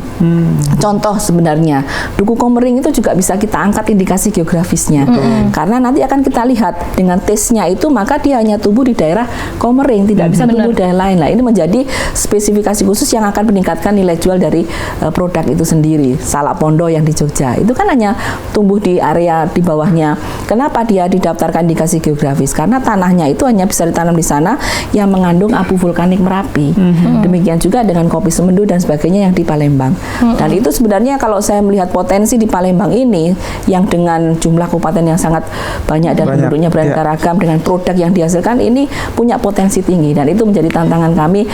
Contoh sebenarnya Duku Komering itu juga bisa kita angkat indikasi geografisnya. Karena nanti akan kita lihat dengan tesnya itu maka dia hanya tumbuh di daerah Komering, tidak bisa tumbuh di daerah lain. Nah, ini menjadi spesifikasi khusus yang akan meningkatkan nilai jual dari produk itu sendiri. Salapondo yang di Jogja itu kan hanya tumbuh di area di bawahnya. Kenapa dia didaftarkan indikasi geografis? Karena tanahnya itu hanya bisa ditanam di sana yang mengandung abu vulkanik Merapi. Demikian juga dengan kopi Semendo dan sebagainya yang di Palembang. Dan itu sebenarnya kalau saya melihat potensi di Palembang ini yang dengan jumlah kabupaten yang sangat banyak dan penduduknya beraneka ragam dengan produk yang dihasilkan ini punya potensi tinggi dan itu menjadi tantangan kami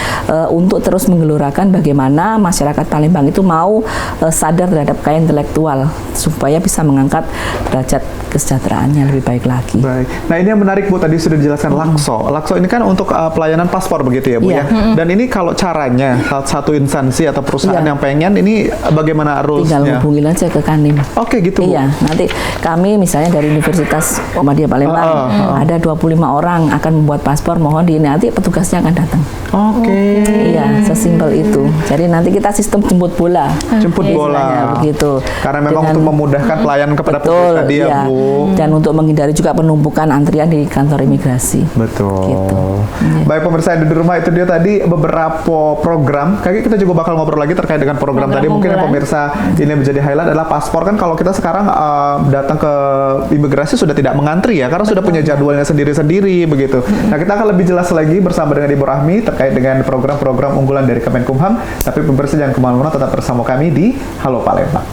untuk terus menggelorakan bagaimana masyarakat Palembang itu mau sadar terhadap kekayaan intelektual supaya bisa mengangkat derajat kesejahteraannya lebih baik lagi. Baik. Nah, ini yang menarik Bu, tadi sudah dijelaskan LAKSO. LAKSO ini kan untuk pelayanan paspor begitu ya Bu ya. Dan ini kalau caranya satu instansi atau perusahaan yang pengen ini bagaimana rulesnya? Tinggal hubungin aja ke Kanim. Oke, gitu Bu. Iya, nanti kami misalnya dari Universitas Muhammadiyah Palembang ada 25 orang akan membuat paspor, mohon nanti petugasnya akan datang. Iya, sesimpel itu. Jadi nanti kita sistem jemput bola. Jemput bola. Begitu. Karena memang untuk memudahkan pelayanan kepada publik tadi ya Bu. Dan untuk menghindari juga penumpukan antrian di kantor imigrasi. Betul. Gitu. Baik pemirsa yang di rumah, itu dia tadi beberapa program. Kayaknya kita juga bakal ngobrol lagi terkait dengan program tadi. Mungkin yang pemirsa ini menjadi highlight adalah paspor. Kan kalau kita sekarang datang ke imigrasi sudah tidak mengantri ya, karena sudah punya jadwalnya sendiri-sendiri begitu. Nah, kita akan lebih jelas lagi bersama dengan Ibu Rahmi terkait dengan program-program unggulan dari Kemenkumham. Tapi pemirsa jangan kemana-mana, tetap bersama kami di Halo Palembang.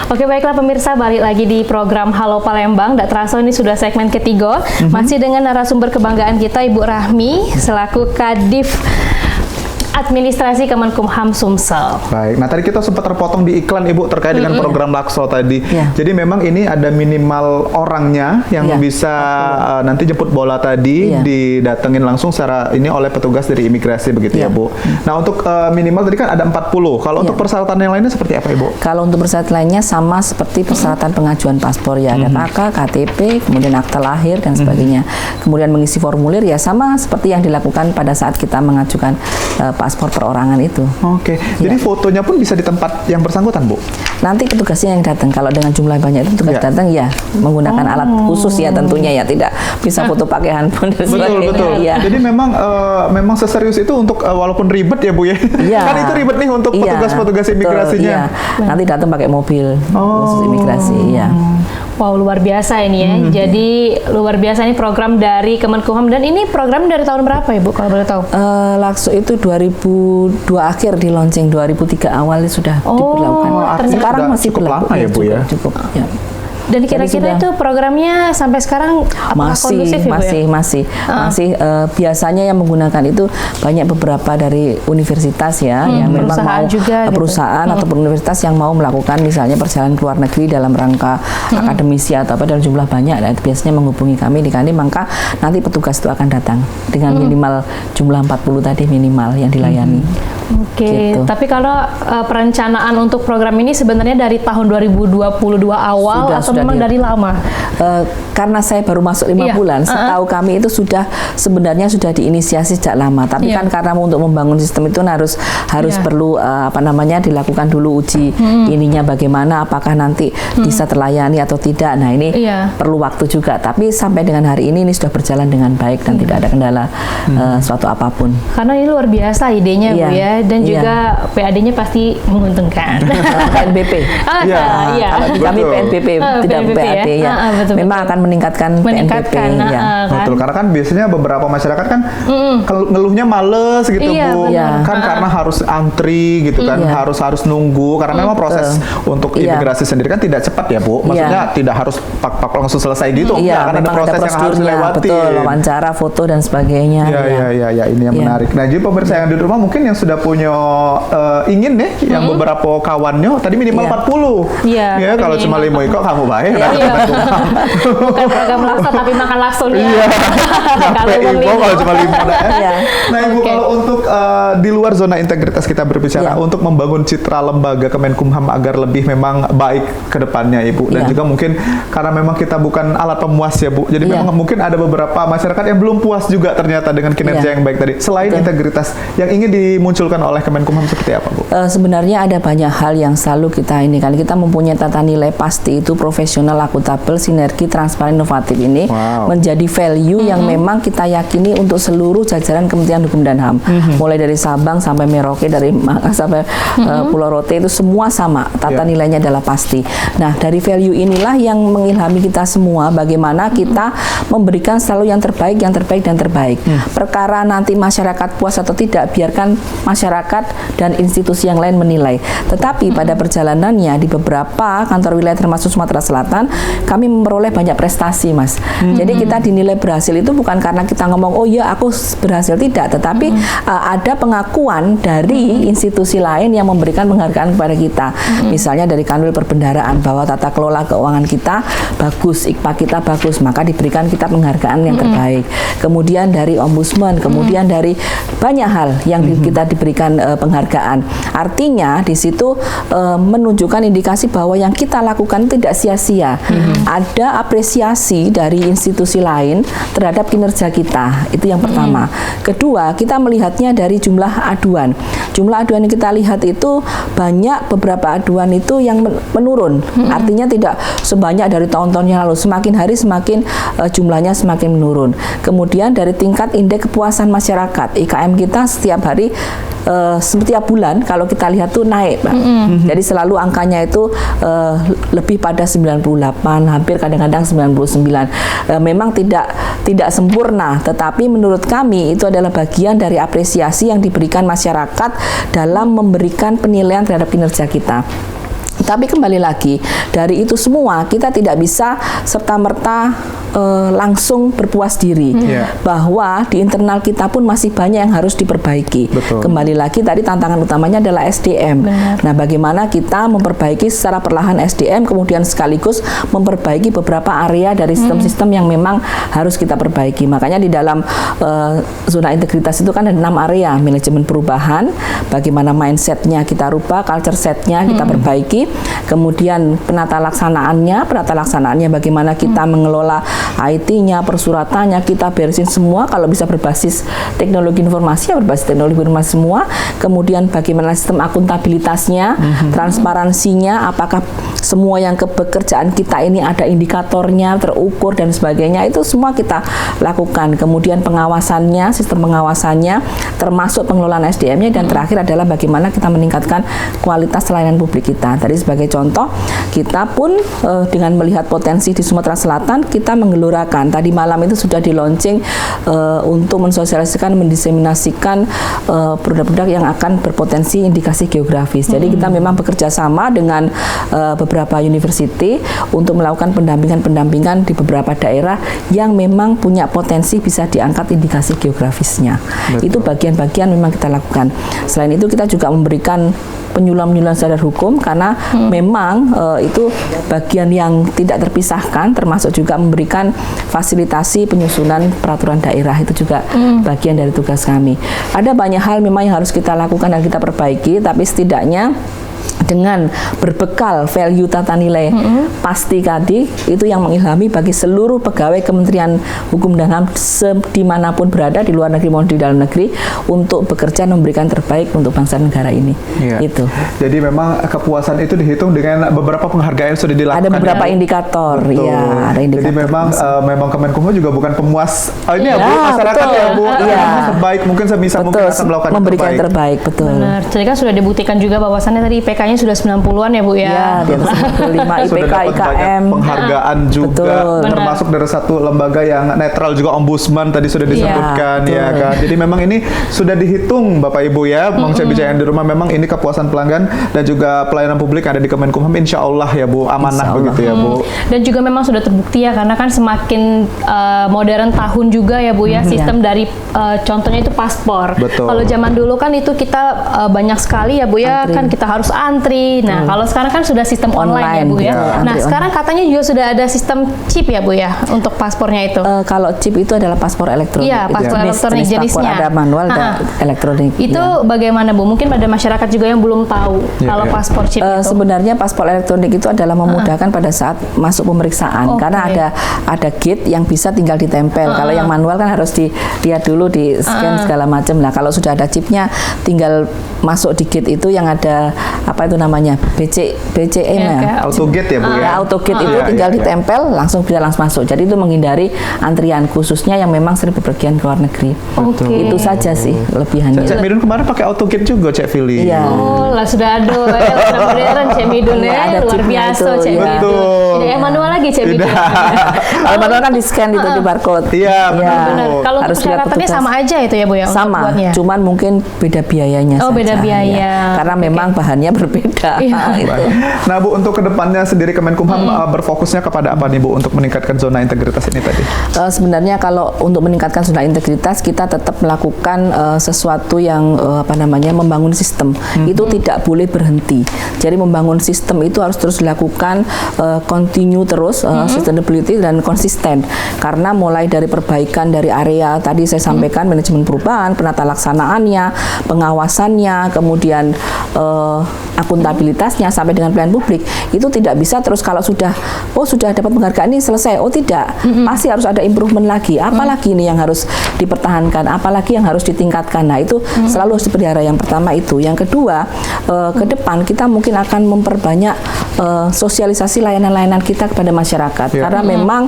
Oke, baiklah pemirsa, balik lagi di program Halo Palembang. Tidak terasa ini sudah segmen ketiga. Masih dengan narasumber kebanggaan kita, Ibu Rahmi, selaku Kadif Administrasi Kemenkumham Sumsel. Baik, nah tadi kita sempat terpotong di iklan Ibu terkait dengan program LAKSO tadi. Jadi memang ini ada minimal orangnya yang bisa nanti jemput bola tadi didatengin langsung secara ini oleh petugas dari imigrasi begitu ya Bu. Nah, untuk minimal tadi kan ada 40. Kalau untuk persyaratan yang lainnya seperti apa Ibu? Kalau untuk persyaratan lainnya sama seperti persyaratan pengajuan paspor ya, ada KK, KTP, kemudian akta lahir dan sebagainya. Kemudian mengisi formulir ya sama seperti yang dilakukan pada saat kita mengajukan paspor perorangan itu. Jadi fotonya pun bisa di tempat yang bersangkutan Bu? Nanti petugasnya yang datang. Kalau dengan jumlah banyak itu petugas datang ya menggunakan alat khusus ya tentunya ya, tidak bisa foto pakai handphone dan sebagainya. Betul. Jadi memang seserius itu untuk walaupun ribet ya Bu ya. Kan itu ribet nih untuk petugas-petugas imigrasinya. Nanti datang pakai mobil khusus imigrasi ya. Wow, luar biasa ini ya. Jadi luar biasa ini program dari Kemenkumham, dan ini program dari tahun berapa Ibu kalau boleh tahu? Lakso itu 2002 akhir di launching, 2003 awal sudah diberlakukan. Sekarang masih cukup berlaku lama ya Bu ya. Cukup. Ya. Dan kira-kira itu programnya sampai sekarang apakah kondusif Ibu ya? Masih biasanya yang menggunakan itu banyak beberapa dari universitas ya, yang memang perusahaan mau juga perusahaan gitu. ataupun universitas yang mau melakukan misalnya perjalanan ke luar negeri dalam rangka akademisi atau apa dalam jumlah banyak. Nah, itu biasanya menghubungi kami di Kandim, maka nanti petugas itu akan datang dengan minimal jumlah 40 tadi minimal yang dilayani. Oke, Gitu. tapi kalau perencanaan untuk program ini sebenarnya dari tahun 2022 awal atau memang dari lama? Karena saya baru masuk 5 bulan, setahu kami itu sebenarnya sudah diinisiasi sejak lama. Tapi kan karena untuk membangun sistem itu harus perlu dilakukan dulu uji ininya bagaimana, apakah nanti bisa terlayani atau tidak. Nah ini perlu waktu juga. Tapi sampai dengan hari ini sudah berjalan dengan baik dan tidak ada kendala suatu apapun. Karena ini luar biasa idenya Bu ya, dan juga PAD-nya pasti menguntungkan. PNBP. Kami PNBP tidak PAD ya. Betul, memang akan meningkatkan PNBP ya. Betul, karena kan biasanya beberapa masyarakat kan ngeluhnya males gitu Bu. Kan karena harus antri gitu kan, harus nunggu karena memang proses untuk imigrasi sendiri kan tidak cepat ya Bu. Maksudnya tidak harus pak langsung selesai gitu. Kan ada proses yang harus dilewati. Betul, wawancara, foto dan sebagainya. Ya, ini yang menarik. Nah, jadi pemirsa yang di rumah mungkin yang sudah punya ingin nih yang beberapa kawannya tadi minimal 40. Ya, kalau cuma 5 kok kamu baik. Bukan program lakso tapi makan lakso nih. Kalau Ibu kalau cuma 5 Nah, Ibu kalau untuk di luar zona integritas kita berbicara untuk membangun citra lembaga Kemenkumham agar lebih memang baik ke depannya Ibu, dan juga mungkin karena memang kita bukan alat pemuas ya Bu. Jadi memang mungkin ada beberapa masyarakat yang belum puas juga ternyata dengan kinerja yang baik tadi. Selain integritas yang ingin dimunculkan oleh Kemenkumham seperti apa Bu? Sebenarnya ada banyak hal yang selalu kita ini kan kita mempunyai tata nilai pasti itu profesional, akuntabel, sinergi, transparan, inovatif ini menjadi value yang memang kita yakini untuk seluruh jajaran Kementerian Hukum dan HAM. Mulai dari Sabang sampai Merauke, dari Makassar sampai Pulau Rote itu semua sama, tata nilainya adalah pasti. Nah, dari value inilah yang mengilhami kita semua bagaimana kita memberikan selalu yang terbaik, yang terbaik dan terbaik. Perkara nanti masyarakat puas atau tidak, biarkan masyarakat dan institusi yang lain menilai. Tetapi pada perjalanannya di beberapa kantor wilayah termasuk Sumatera Selatan, kami memperoleh banyak prestasi, Mas. Jadi kita dinilai berhasil itu bukan karena kita ngomong, oh iya aku berhasil, tidak. Tetapi ada pengakuan dari institusi lain yang memberikan penghargaan kepada kita. Misalnya dari Kanwil Perbendaraan, bahwa tata kelola keuangan kita bagus, IKPA kita bagus, maka diberikan kita penghargaan yang terbaik. Kemudian dari Ombudsman, kemudian dari banyak hal yang kita diberikan penghargaan. Artinya di situ menunjukkan indikasi bahwa yang kita lakukan tidak sia-sia. Ada apresiasi dari institusi lain terhadap kinerja kita. Itu yang pertama. Kedua, kita melihatnya dari jumlah aduan. Jumlah aduan yang kita lihat itu banyak, beberapa aduan itu yang menurun. Artinya tidak sebanyak dari tahun-tahun yang lalu. Semakin hari semakin jumlahnya semakin menurun. Kemudian dari tingkat indeks kepuasan masyarakat, IKM kita setiap hari setiap bulan kalau kita lihat tuh naik, Pak. Jadi selalu angkanya itu lebih pada 98, hampir kadang-kadang 99. Memang tidak sempurna, tetapi menurut kami itu adalah bagian dari apresiasi yang diberikan masyarakat dalam memberikan penilaian terhadap kinerja kita. Tapi kembali lagi, dari itu semua kita tidak bisa serta-merta langsung berpuas diri bahwa di internal kita pun masih banyak yang harus diperbaiki. Kembali lagi tadi tantangan utamanya adalah SDM. Nah, bagaimana kita memperbaiki secara perlahan SDM, kemudian sekaligus memperbaiki beberapa area dari sistem-sistem yang memang harus kita perbaiki. Makanya di dalam zona integritas itu kan ada 6 area: manajemen perubahan, bagaimana mindsetnya kita rubah, culture setnya kita perbaiki, kemudian penata laksanaannya bagaimana kita mengelola IT-nya, persuratannya kita beresin semua. Kalau bisa berbasis teknologi informasi, ya berbasis teknologi informasi semua. Kemudian bagaimana sistem akuntabilitasnya, transparansinya, apakah semua yang kepekerjaan kita ini ada indikatornya, terukur dan sebagainya, itu semua kita lakukan. Kemudian pengawasannya, sistem pengawasannya, termasuk pengelolaan SDM-nya, dan terakhir adalah bagaimana kita meningkatkan kualitas layanan publik kita. Tadi sebagai contoh, kita pun dengan melihat potensi di Sumatera Selatan, kita menggelorakan. Tadi malam itu sudah di launching untuk mensosialisasikan, mendiseminasikan produk-produk yang akan berpotensi indikasi geografis. Jadi kita memang bekerja sama dengan beberapa university untuk melakukan pendampingan di beberapa daerah yang memang punya potensi bisa diangkat indikasi geografisnya. Betul. Itu bagian-bagian memang kita lakukan. Selain itu kita juga memberikan penyuluhan standar hukum karena memang itu bagian yang tidak terpisahkan, termasuk juga memberikan fasilitasi penyusunan peraturan daerah, itu juga bagian dari tugas kami. Ada banyak hal memang yang harus kita lakukan dan kita perbaiki, tapi setidaknya dengan berbekal value tata nilai pasti tadi, itu yang mengilhami bagi seluruh pegawai Kementerian Hukum dan HAM dimanapun berada, di luar negeri maupun di dalam negeri, untuk bekerja memberikan terbaik untuk bangsa negara ini. Itu. Jadi memang kepuasan itu dihitung dengan beberapa penghargaan yang sudah dilakukan. Ada beberapa indikator, ya. Ada indikator. Jadi memang Kemenkumham juga bukan pemuas ini ya Bu, masyarakat betul. ya Bu, Iya. sebaik mungkin sebisa mungkin akan melakukan memberikan terbaik, betul. Benar. Jadi kan sudah dibuktikan juga bahwasannya tadi IPK-nya sudah 90-an ya Bu ya. Ya, di atas 95 Sudah IPK, dapat banyak IKM. penghargaan juga, Betul. termasuk dari satu lembaga yang netral juga, Ombudsman tadi sudah disebutkan, betul. ya kan. Jadi memang ini sudah dihitung Bapak Ibu ya, Bang Bicara di rumah, memang ini kepuasan pelanggan dan juga pelayanan publik yang ada di Kemenkumham, insya Allah ya Bu, amanah begitu ya Bu. Dan juga memang sudah terbukti ya, karena kan semakin modern tahun juga ya Bu ya, sistem dari contohnya itu paspor. Betul. Kalau zaman dulu kan itu kita banyak sekali ya Bu ya, Antri. kan kita harus antri. Nah, kalau sekarang kan sudah sistem online ya Bu ya. Nah, sekarang katanya juga sudah ada sistem chip ya Bu ya untuk paspornya itu. Kalau chip itu adalah paspor elektronik. Iya, paspor elektronik jenis paspor jenisnya. ada manual dan elektronik. Itu bagaimana Bu? Mungkin ada masyarakat juga yang belum tahu kalau paspor chip itu. Sebenarnya paspor elektronik itu adalah memudahkan pada saat masuk pemeriksaan, karena ada gate yang bisa tinggal ditempel. Kalau yang manual kan harus dilihat dulu, di scan segala macam. Nah, kalau sudah ada chipnya, tinggal masuk di gate itu yang ada apa itu namanya BCM ya. Auto gate ya Bu ya. Auto gate itu tinggal ditempel, langsung bisa langsung masuk. Jadi itu menghindari antrian, khususnya yang memang sering bepergian ke luar negeri. Itu saja sih lebihannya. Cek Midun kemarin pakai auto gate juga Cek Fili. Iya. Oh lah, sudah ada ya, modern Cek Midun ya, Ada luar chipnya biasa itu, Cek ya. Midun. Betul. Tidak yang manual lagi Cek Midun. Kalau manual kan di scan itu di barcode. Iya, benar. Benar. Kalau Harus lihat persyaratannya petugas. sama aja itu ya Bu ya, untuk Sama, buatnya? cuman mungkin beda biayanya Oh, saja. beda biaya. Ya. Karena memang bahannya berbeda. Iya. Itu. Nah Bu, untuk kedepannya sendiri Kemenkumham berfokusnya kepada apa nih Bu untuk meningkatkan zona integritas ini tadi? Sebenarnya kalau untuk meningkatkan zona integritas, kita tetap melakukan sesuatu yang membangun sistem. Itu tidak boleh berhenti. Jadi membangun sistem itu harus terus dilakukan, continue terus, sustainability dan konsisten. Karena mulai dari perbaikan dari area tadi saya sampaikan, manajemen perubahan, penata laksanaannya, pengawasannya, kemudian akuntabilitasnya sampai dengan pelayanan publik, itu tidak bisa terus kalau sudah dapat penghargaan ini selesai. Tidak, pasti harus ada improvement lagi. Apalagi ini yang harus dipertahankan, apalagi yang harus ditingkatkan. Nah, itu selalu harus dipelihara. Yang pertama itu. Yang kedua, ke depan kita mungkin akan memperbanyak sosialisasi layanan-layanan kita kepada masyarakat. Karena memang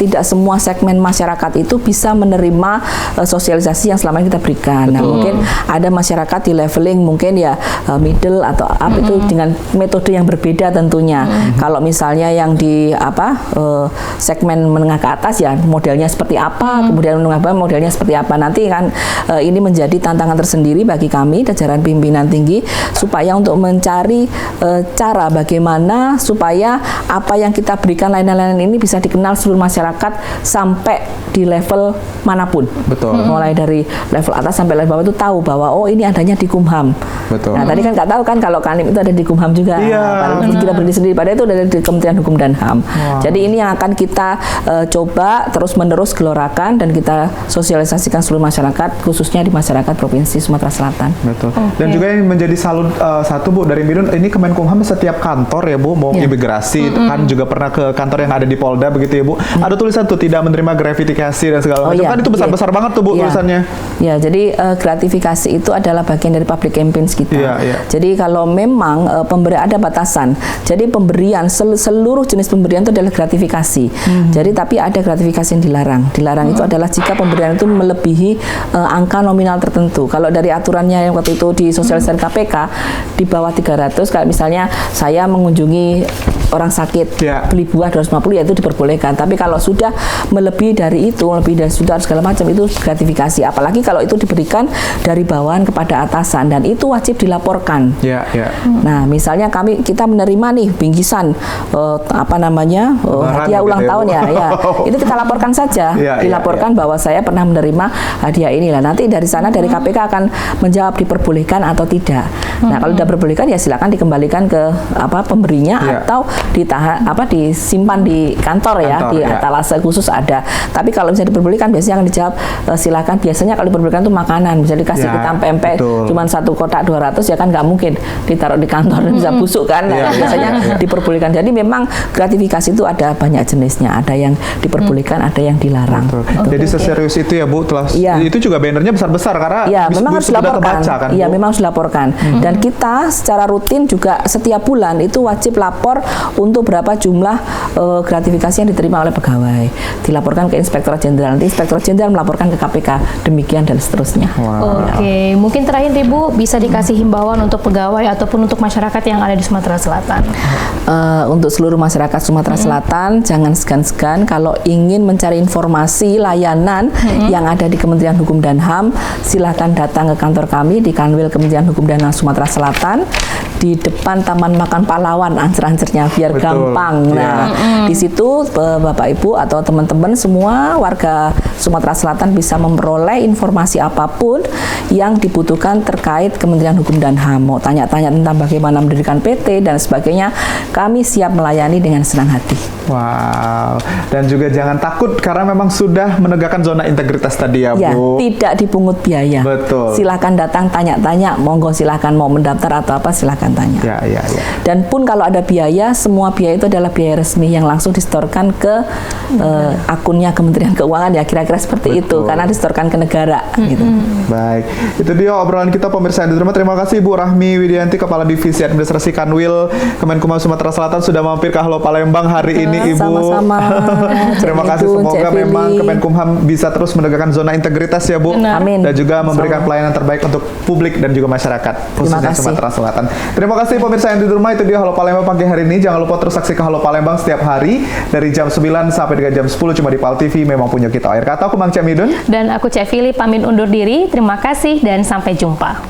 tidak semua segmen masyarakat itu bisa menerima sosialisasi yang selama ini kita berikan. Nah, mungkin ada masyarakat di leveling mungkin ya middle atau up, itu dengan metode yang berbeda tentunya. Kalau misalnya yang di segmen menengah ke atas ya modelnya seperti apa, kemudian menengah bawah modelnya seperti apa. Nanti kan ini menjadi tantangan tersendiri bagi kami jajaran pimpinan tinggi, supaya untuk mencari cara bagaimana supaya apa yang kita berikan layanan-layanan ini bisa dikenal seluruh masyarakat sampai di level manapun. Betul. Mulai dari level atas sampai level bawah itu tahu bahwa oh ini adanya di Kumham. Betul. Nah, tadi kan nggak tahu kan kalau Kanwil itu ada di Kumham juga. Iya. Kita berdiri sendiri, padahal itu ada di Kementerian Hukum dan HAM. Jadi ini yang akan kita coba terus-menerus gelorakan dan kita sosialisasikan seluruh masyarakat, khususnya di masyarakat Provinsi Sumatera Selatan. Betul. Dan juga yang menjadi salut satu Bu dari Midun, ini Kemenkumham setiap kantor ya Bu, mau imigrasi kan juga pernah ke kantor yang ada di Polda begitu ya Bu. Ada tulisan tuh tidak menerima gratifikasi dan segala macam. Kan itu besar-besar banget tuh Bu tulisannya. Ya, jadi gratifikasi itu adalah bagian dari public campaigns kita. Jadi kalau memang pemberian ada batasan. Jadi pemberian seluruh jenis pemberian itu adalah gratifikasi. Jadi tapi ada gratifikasi yang dilarang. Dilarang itu adalah jika pemberian itu melebihi angka nominal tertentu. Kalau dari aturannya yang waktu itu disosialisasikan KPK di bawah 300, kayak misalnya saya mengunjungi orang sakit beli buah 250 ya itu diperbolehkan. Tapi kalau sudah melebihi dari itu, lebih dari sudah segala macam itu gratifikasi. Apalagi kalau itu diberikan dari bawahan kepada atasan dan itu wajib dilaporkan. Nah, misalnya kita menerima nih bingkisan hadiah ulang tahun ya. Itu kita laporkan saja. Dilaporkan bahwa saya pernah menerima hadiah inilah. Nanti dari sana dari KPK akan menjawab diperbolehkan atau tidak. Nah, kalau tidak diperbolehkan ya silakan dikembalikan ke pemberinya atau disimpan di kantor di etalase khusus ada. Tapi kalau misalnya diperbolehkan biasanya akan dijawab silakan. Biasanya kalau diperbolehkan itu makanan, bisa dikasih kita pempek cuma 1 kotak 200 ya kan nggak mungkin ditaruh di kantor dan bisa busuk kan. Biasanya diperbolehkan. Jadi memang gratifikasi itu ada banyak jenisnya. Ada yang diperbolehkan, ada yang dilarang. Jadi seserius itu ya Bu, itu juga bannernya besar-besar karena memang harus dilaporkan. Kan, memang harus dilaporkan. Dan kita secara rutin juga setiap bulan itu wajib lapor untuk berapa jumlah gratifikasi yang diterima oleh pegawai. Dilaporkan ke Inspektorat Jenderal. Nanti Inspektorat Jenderal melaporkan ke KPK. Demikian dan seterusnya. Oke, mungkin terakhir Ibu bisa dikasih himbauan untuk pegawai ataupun untuk masyarakat yang ada di Sumatera Selatan. Untuk seluruh masyarakat Sumatera Selatan, jangan segan-segan kalau ingin mencari informasi layanan yang ada di Kementerian Hukum dan HAM, silakan datang ke kantor kami di Kanwil Kementerian Hukum dan HAM Sumatera Selatan di depan Taman Makan Pahlawan, ancer-ancernya biar gampang. Nah, di situ Bapak Ibu atau teman-teman semua warga Sumatera Selatan bisa memperoleh informasi apapun yang dibutuhkan terkait Kementerian Hukum dan HAM. Mau tanya-tanya tentang bagaimana mendirikan PT dan sebagainya, kami siap melayani dengan senang hati. Wow. Dan juga jangan takut karena memang sudah menegakkan zona integritas tadi ya Bu. Tidak dipungut biaya. Betul. Silakan datang tanya-tanya, monggo silakan mau mendaftar atau apa silakan tanya. Dan pun kalau ada biaya, semua biaya itu adalah biaya resmi yang langsung disetorkan ke akunnya Kementerian Keuangan ya, kira-kira seperti itu karena disetorkan ke negara gitu. Baik. Itu dia obrolan kita pemirsa yang diterima. Terima kasih Ibu Rahmi Widianti, Kepala Divisi Administrasi Kanwil Kemenkumham Sumatera Selatan sudah mampir ke Halo Palembang hari ini Ibu. Sama-sama. Terima kasih, semoga memang Kemenkumham bisa terus menegakkan zona integritas ya Bu. Amin. Dan juga memberikan pelayanan terbaik untuk publik dan juga masyarakat khususnya Sumatera Selatan. Terima kasih pemirsa yang di rumah, itu dia Halo Palembang pagi hari ini. Jangan lupa terus saksikan Halo Palembang setiap hari dari jam 9 sampai dengan jam 10 cuma di PAL TV. Memang punya kita. Akhir kata aku Mang Cek Midun dan aku Cek Fili pamit undur diri. Terima kasih dan sampai jumpa.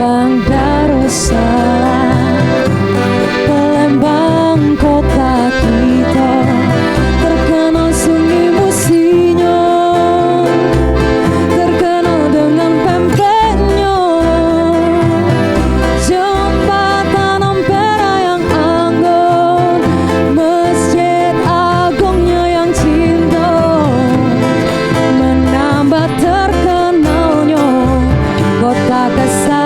Palembang Darussalam, Palembang kota kita, terkenal sunyi musinya, terkenal dengan pempeknya, jembatan Ampera yang anggun, masjid agungnya yang cinta, menambah terkenalnya kota kesal.